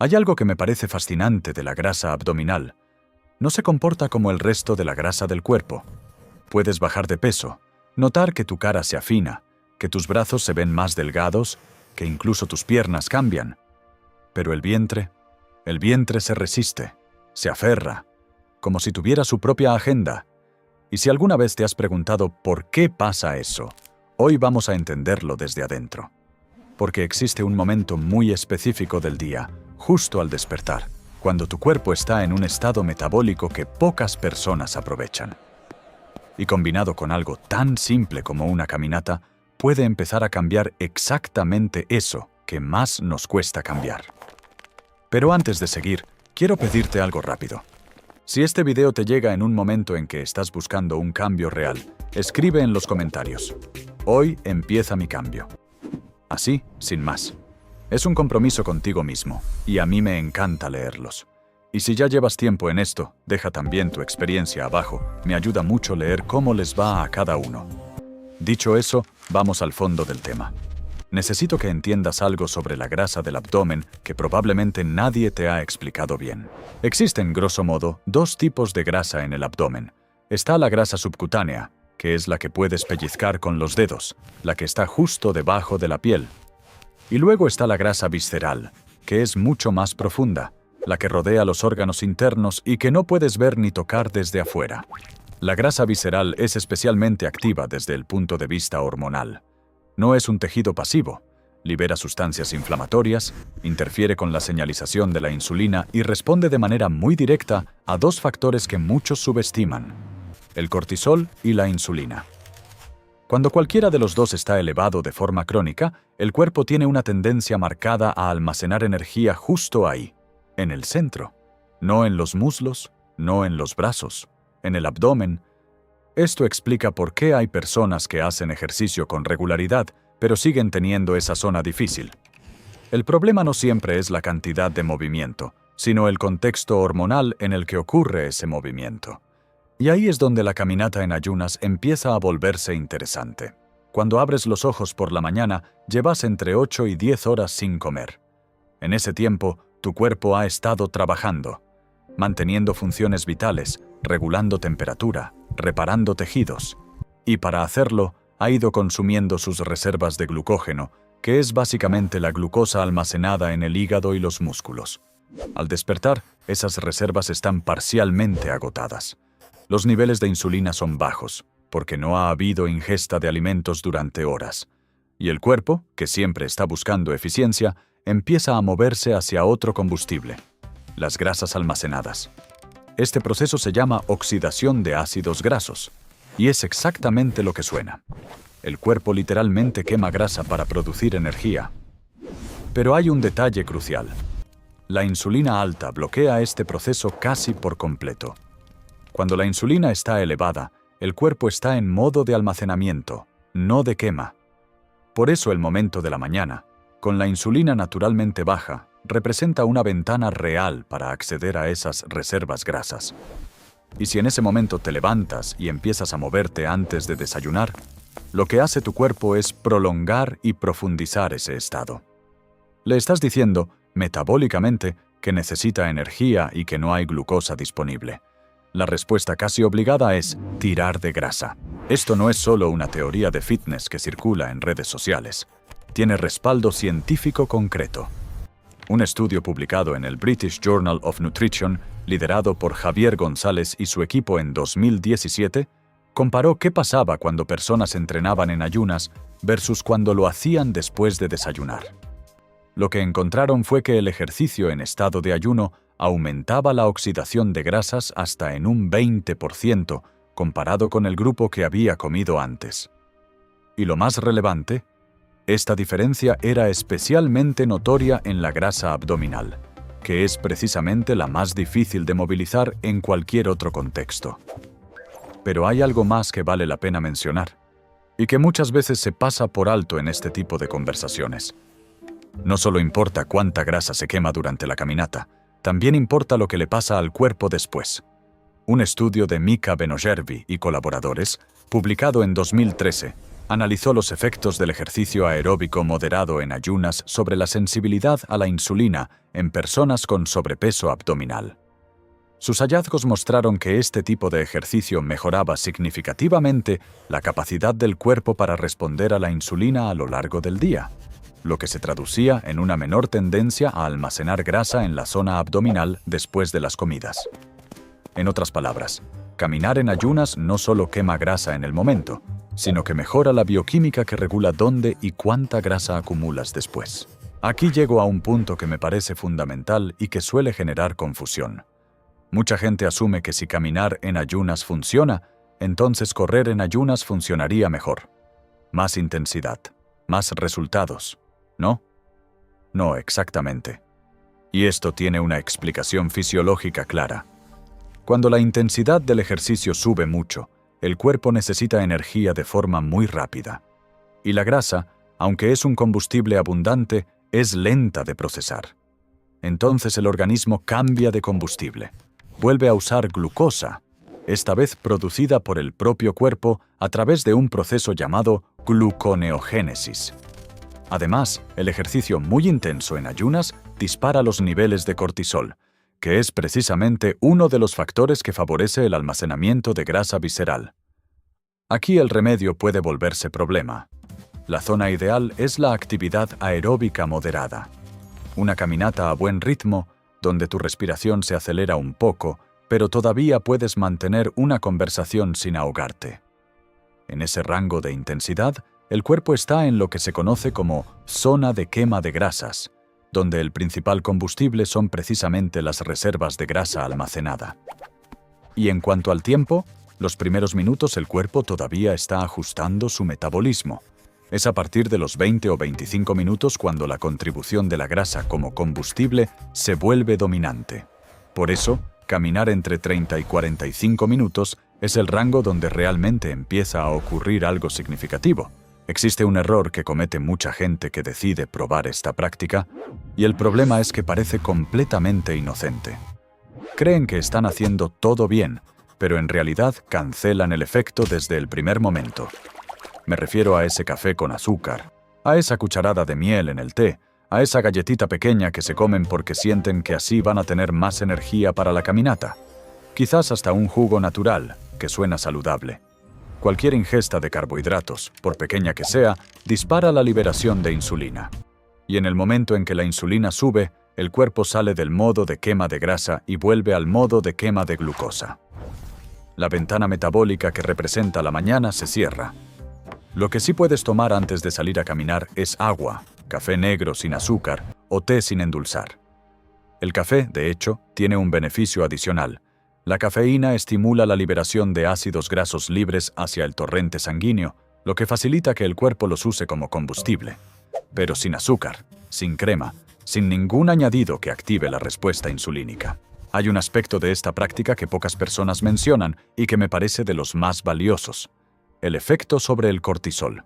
Hay algo que me parece fascinante de la grasa abdominal. No se comporta como el resto de la grasa del cuerpo. Puedes bajar de peso, notar que tu cara se afina, que tus brazos se ven más delgados, que incluso tus piernas cambian. Pero el vientre se resiste, se aferra, como si tuviera su propia agenda. Y si alguna vez te has preguntado por qué pasa eso, hoy vamos a entenderlo desde adentro. Porque existe un momento muy específico del día, justo al despertar, cuando tu cuerpo está en un estado metabólico que pocas personas aprovechan. Y combinado con algo tan simple como una caminata, puede empezar a cambiar exactamente eso que más nos cuesta cambiar. Pero antes de seguir, quiero pedirte algo rápido. Si este video te llega en un momento en que estás buscando un cambio real, escribe en los comentarios: hoy empieza mi cambio. Así, sin más. Es un compromiso contigo mismo, y a mí me encanta leerlos. Y si ya llevas tiempo en esto, deja también tu experiencia abajo. Me ayuda mucho leer cómo les va a cada uno. Dicho eso, vamos al fondo del tema. Necesito que entiendas algo sobre la grasa del abdomen que probablemente nadie te ha explicado bien. Existen, grosso modo, dos tipos de grasa en el abdomen. Está la grasa subcutánea, que es la que puedes pellizcar con los dedos, la que está justo debajo de la piel. Y luego está la grasa visceral, que es mucho más profunda, la que rodea los órganos internos y que no puedes ver ni tocar desde afuera. La grasa visceral es especialmente activa desde el punto de vista hormonal. No es un tejido pasivo, libera sustancias inflamatorias, interfiere con la señalización de la insulina y responde de manera muy directa a dos factores que muchos subestiman: el cortisol y la insulina. Cuando cualquiera de los dos está elevado de forma crónica, el cuerpo tiene una tendencia marcada a almacenar energía justo ahí, en el centro, no en los muslos, no en los brazos, en el abdomen. Esto explica por qué hay personas que hacen ejercicio con regularidad, pero siguen teniendo esa zona difícil. El problema no siempre es la cantidad de movimiento, sino el contexto hormonal en el que ocurre ese movimiento. Y ahí es donde la caminata en ayunas empieza a volverse interesante. Cuando abres los ojos por la mañana, llevas entre 8 y 10 horas sin comer. En ese tiempo, tu cuerpo ha estado trabajando, manteniendo funciones vitales, regulando temperatura, reparando tejidos. Y para hacerlo, ha ido consumiendo sus reservas de glucógeno, que es básicamente la glucosa almacenada en el hígado y los músculos. Al despertar, esas reservas están parcialmente agotadas. Los niveles de insulina son bajos, porque no ha habido ingesta de alimentos durante horas. Y el cuerpo, que siempre está buscando eficiencia, empieza a moverse hacia otro combustible: las grasas almacenadas. Este proceso se llama oxidación de ácidos grasos, y es exactamente lo que suena. El cuerpo literalmente quema grasa para producir energía. Pero hay un detalle crucial. La insulina alta bloquea este proceso casi por completo. Cuando la insulina está elevada, el cuerpo está en modo de almacenamiento, no de quema. Por eso el momento de la mañana, con la insulina naturalmente baja, representa una ventana real para acceder a esas reservas grasas. Y si en ese momento te levantas y empiezas a moverte antes de desayunar, lo que hace tu cuerpo es prolongar y profundizar ese estado. Le estás diciendo, metabólicamente, que necesita energía y que no hay glucosa disponible. La respuesta casi obligada es tirar de grasa. Esto no es solo una teoría de fitness que circula en redes sociales. Tiene respaldo científico concreto. Un estudio publicado en el British Journal of Nutrition, liderado por Javier González y su equipo en 2017, comparó qué pasaba cuando personas entrenaban en ayunas versus cuando lo hacían después de desayunar. Lo que encontraron fue que el ejercicio en estado de ayuno aumentaba la oxidación de grasas hasta en un 20%, comparado con el grupo que había comido antes. Y lo más relevante, esta diferencia era especialmente notoria en la grasa abdominal, que es precisamente la más difícil de movilizar en cualquier otro contexto. Pero hay algo más que vale la pena mencionar, y que muchas veces se pasa por alto en este tipo de conversaciones. No solo importa cuánta grasa se quema durante la caminata, también importa lo que le pasa al cuerpo después. Un estudio de Mika Benojervi y colaboradores, publicado en 2013, Analizó los efectos del ejercicio aeróbico moderado en ayunas sobre la sensibilidad a la insulina en personas con sobrepeso abdominal. Sus hallazgos mostraron que este tipo de ejercicio mejoraba significativamente la capacidad del cuerpo para responder a la insulina a lo largo del día, lo que se traducía en una menor tendencia a almacenar grasa en la zona abdominal después de las comidas. En otras palabras, caminar en ayunas no solo quema grasa en el momento, sino que mejora la bioquímica que regula dónde y cuánta grasa acumulas después. Aquí llego a un punto que me parece fundamental y que suele generar confusión. Mucha gente asume que si caminar en ayunas funciona, entonces correr en ayunas funcionaría mejor. Más intensidad, más resultados, ¿no? No exactamente. Y esto tiene una explicación fisiológica clara. Cuando la intensidad del ejercicio sube mucho, el cuerpo necesita energía de forma muy rápida. Y la grasa, aunque es un combustible abundante, es lenta de procesar. Entonces el organismo cambia de combustible. Vuelve a usar glucosa, esta vez producida por el propio cuerpo a través de un proceso llamado gluconeogénesis. Además, el ejercicio muy intenso en ayunas dispara los niveles de cortisol, que es precisamente uno de los factores que favorece el almacenamiento de grasa visceral. Aquí el remedio puede volverse problema. La zona ideal es la actividad aeróbica moderada. Una caminata a buen ritmo, donde tu respiración se acelera un poco, pero todavía puedes mantener una conversación sin ahogarte. En ese rango de intensidad, el cuerpo está en lo que se conoce como zona de quema de grasas, donde el principal combustible son precisamente las reservas de grasa almacenada. Y en cuanto al tiempo, los primeros minutos el cuerpo todavía está ajustando su metabolismo. Es a partir de los 20 o 25 minutos cuando la contribución de la grasa como combustible se vuelve dominante. Por eso, caminar entre 30 y 45 minutos es el rango donde realmente empieza a ocurrir algo significativo. Existe un error que comete mucha gente que decide probar esta práctica, y el problema es que parece completamente inocente. Creen que están haciendo todo bien, pero en realidad cancelan el efecto desde el primer momento. Me refiero a ese café con azúcar, a esa cucharada de miel en el té, a esa galletita pequeña que se comen porque sienten que así van a tener más energía para la caminata. Quizás hasta un jugo natural, que suena saludable. Cualquier ingesta de carbohidratos, por pequeña que sea, dispara la liberación de insulina. Y en el momento en que la insulina sube, el cuerpo sale del modo de quema de grasa y vuelve al modo de quema de glucosa. La ventana metabólica que representa la mañana se cierra. Lo que sí puedes tomar antes de salir a caminar es agua, café negro sin azúcar o té sin endulzar. El café, de hecho, tiene un beneficio adicional. La cafeína estimula la liberación de ácidos grasos libres hacia el torrente sanguíneo, lo que facilita que el cuerpo los use como combustible. Pero sin azúcar, sin crema, sin ningún añadido que active la respuesta insulínica. Hay un aspecto de esta práctica que pocas personas mencionan y que me parece de los más valiosos: el efecto sobre el cortisol.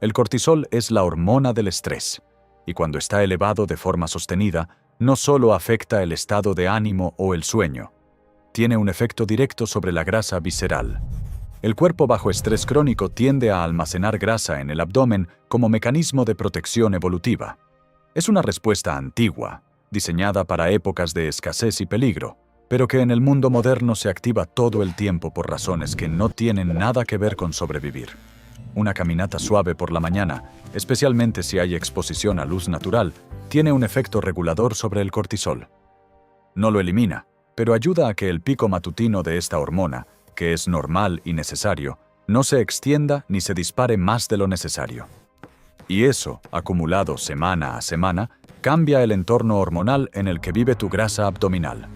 El cortisol es la hormona del estrés, y cuando está elevado de forma sostenida, no solo afecta el estado de ánimo o el sueño, tiene un efecto directo sobre la grasa visceral. El cuerpo bajo estrés crónico tiende a almacenar grasa en el abdomen como mecanismo de protección evolutiva. Es una respuesta antigua, diseñada para épocas de escasez y peligro, pero que en el mundo moderno se activa todo el tiempo por razones que no tienen nada que ver con sobrevivir. Una caminata suave por la mañana, especialmente si hay exposición a luz natural, tiene un efecto regulador sobre el cortisol. No lo elimina, pero ayuda a que el pico matutino de esta hormona, que es normal y necesario, no se extienda ni se dispare más de lo necesario. Y eso, acumulado semana a semana, cambia el entorno hormonal en el que vive tu grasa abdominal.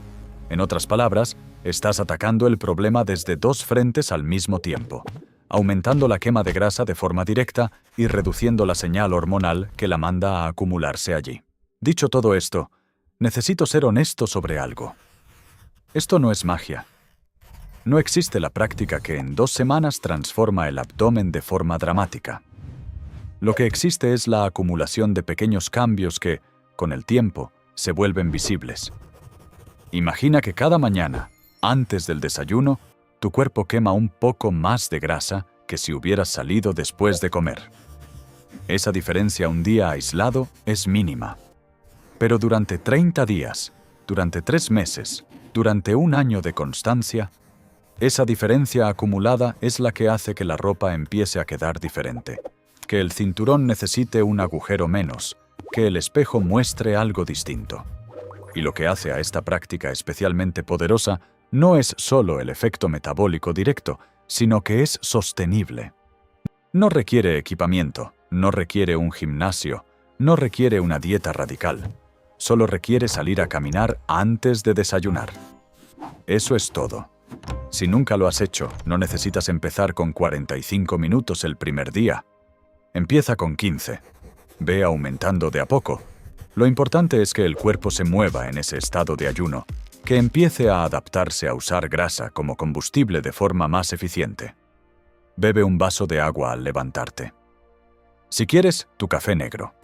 En otras palabras, estás atacando el problema desde dos frentes al mismo tiempo, aumentando la quema de grasa de forma directa y reduciendo la señal hormonal que la manda a acumularse allí. Dicho todo esto, necesito ser honesto sobre algo. Esto no es magia. No existe la práctica que en 2 semanas transforma el abdomen de forma dramática. Lo que existe es la acumulación de pequeños cambios que, con el tiempo, se vuelven visibles. Imagina que cada mañana, antes del desayuno, tu cuerpo quema un poco más de grasa que si hubieras salido después de comer. Esa diferencia un día aislado es mínima. Pero durante 30 días, durante 3 meses, durante un año de constancia, esa diferencia acumulada es la que hace que la ropa empiece a quedar diferente, que el cinturón necesite un agujero menos, que el espejo muestre algo distinto. Y lo que hace a esta práctica especialmente poderosa no es solo el efecto metabólico directo, sino que es sostenible. No requiere equipamiento, no requiere un gimnasio, no requiere una dieta radical. Solo requiere salir a caminar antes de desayunar. Eso es todo. Si nunca lo has hecho, no necesitas empezar con 45 minutos el primer día. Empieza con 15. Ve aumentando de a poco. Lo importante es que el cuerpo se mueva en ese estado de ayuno, que empiece a adaptarse a usar grasa como combustible de forma más eficiente. Bebe un vaso de agua al levantarte. Si quieres, tu café negro.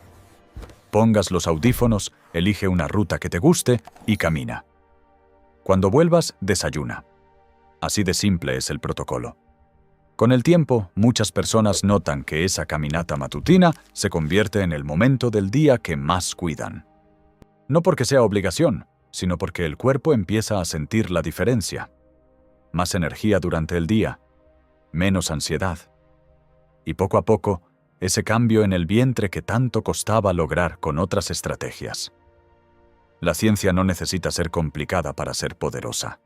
Pongas los audífonos, elige una ruta que te guste y camina. Cuando vuelvas, desayuna. Así de simple es el protocolo. Con el tiempo, muchas personas notan que esa caminata matutina se convierte en el momento del día que más cuidan. No porque sea obligación, sino porque el cuerpo empieza a sentir la diferencia. Más energía durante el día, menos ansiedad. Y poco a poco, ese cambio en el vientre que tanto costaba lograr con otras estrategias. La ciencia no necesita ser complicada para ser poderosa.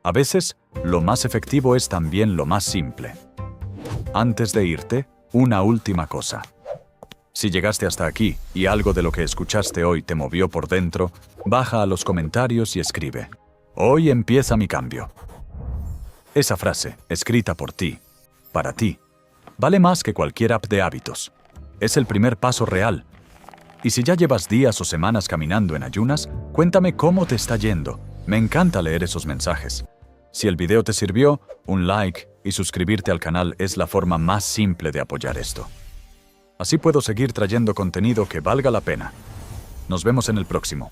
A veces, lo más efectivo es también lo más simple. Antes de irte, una última cosa. Si llegaste hasta aquí y algo de lo que escuchaste hoy te movió por dentro, baja a los comentarios y escribe: "Hoy empieza mi cambio". Esa frase, escrita por ti, para ti, vale más que cualquier app de hábitos. Es el primer paso real. Y si ya llevas días o semanas caminando en ayunas, cuéntame cómo te está yendo. Me encanta leer esos mensajes. Si el video te sirvió, un like y suscribirte al canal es la forma más simple de apoyar esto. Así puedo seguir trayendo contenido que valga la pena. Nos vemos en el próximo.